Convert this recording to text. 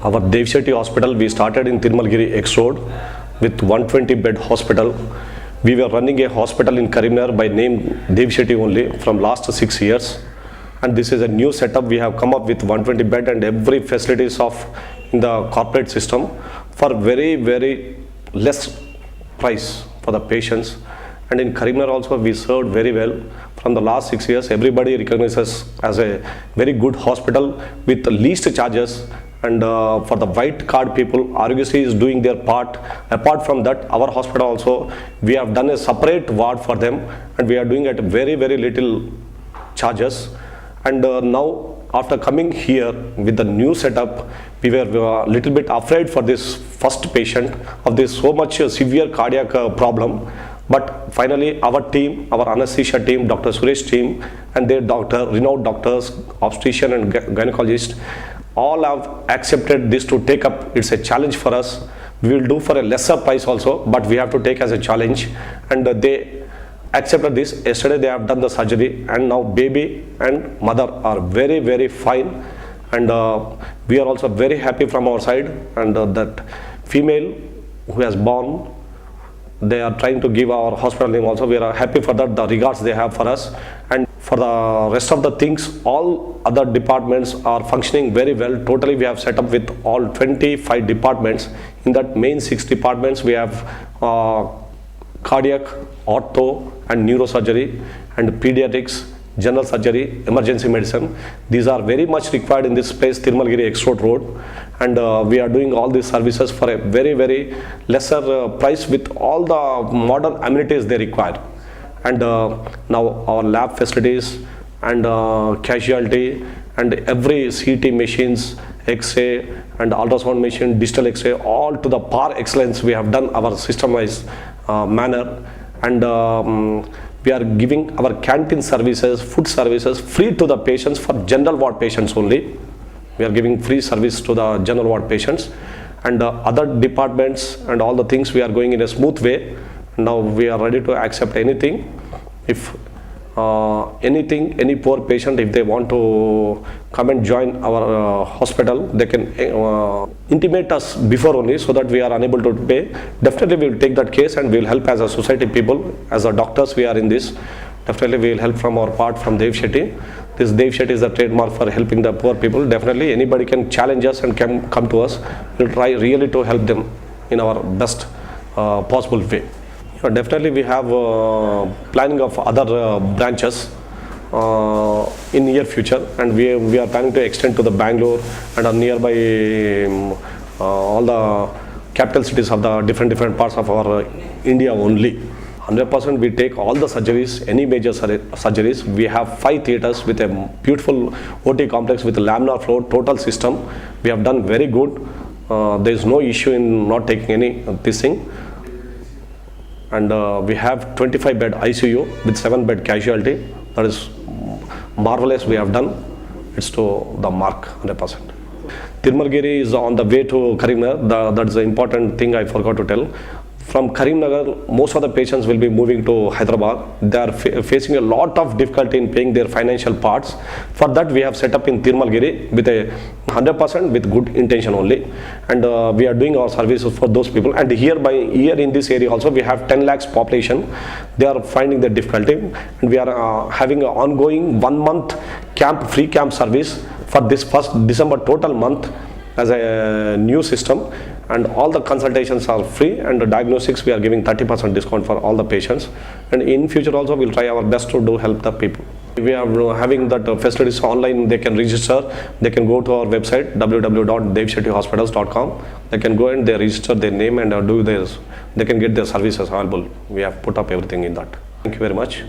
Our Dev Shetty Hospital, we started in Tirmalgiri X Road with 120 bed hospital. We were running a hospital in Karimnagar by name Dev Shetty only from last 6 years. And this is a new setup. We have come up with 120 bed and every facilities of in the corporate system for very less price for the patients. And in Karimnagar also we served very well. From the last 6 years, everybody recognizes as a very good hospital with the least charges. And for the white card people, Aarogyasri is doing their part. Apart from that, our hospital also, we have done a separate ward for them and we are doing at very little charges. And now after coming here with the new setup, we were a little bit afraid for this first patient of this so much severe cardiac problem. But finally our team, our anesthesia team, Dr. Suresh team and their renowned doctors, obstetrician and gynecologist, all have accepted this to take up. It's a challenge for us. We will do for a lesser price also, but we have to take as a challenge. And they accepted this. Yesterday they have done the surgery and now baby and mother are very fine. And we are also very happy from our side. And that female who has born, they are trying to give our hospital name also. We are happy for that, the regards they have for us. And for the rest of the things, all other departments are functioning very well. Totally we have set up with all 25 departments. In that main 6 departments we have cardiac, ortho and neurosurgery and pediatrics, general surgery, emergency medicine. These are very much required in this place, Tirmalgiri X Road. And we are doing all these services for a very lesser price with all the modern amenities they require. And now our lab facilities and casualty and every CT machines, X-ray and ultrasound machine, digital X-ray, all to the par excellence we have done our system-wise manner. And we are giving our canteen services, food services free to the patients for general ward patients only. We are giving free service to the general ward patients. And other departments and all the things we are going in a smooth way. Now we are ready to accept anything. If any poor patient, if they want to come and join our hospital, they can intimate us before only so that we are unable to pay. Definitely we will take that case and we will help as a society people, as a doctors we are in this. Definitely we will help from our part from Dev Shetty. This Dev Shetty is the trademark for helping the poor people. Definitely anybody can challenge us and can come to us. We will try really to help them in our best possible way. Definitely we have planning of other branches in near future, and we are planning to extend to the Bangalore and nearby all the capital cities of the different parts of our India only. 100% we take all the surgeries, any major surgeries. We have 5 theaters with a beautiful OT complex with a laminar flow, total system. We have done very good. There is no issue in not taking any this thing. And we have 25 bed ICU with 7 bed casualty. That is marvelous we have done. It's to the mark 100%. Tirmalgiri is on the way to Karimnagar. That's the important thing I forgot to tell. From Karimnagar, most of the patients will be moving to Hyderabad. They are facing a lot of difficulty in paying their financial parts. For that we have set up in Tirmalgiri with a 100% with good intention only. And we are doing our services for those people. And here in this area also we have 10 lakhs population. They are finding the difficulty. And we are having an ongoing 1 month camp, free camp service for this first December total month as a new system. And all the consultations are free, and the diagnostics we are giving 30% discount for all the patients. And in future also we'll try our best to help the people. We are having that facilities online. They can register. They can go to our website www.devshettyhospitals.com. They can go and they register their name and do theirs. They can get their services available. We have put up everything in that. Thank you very much.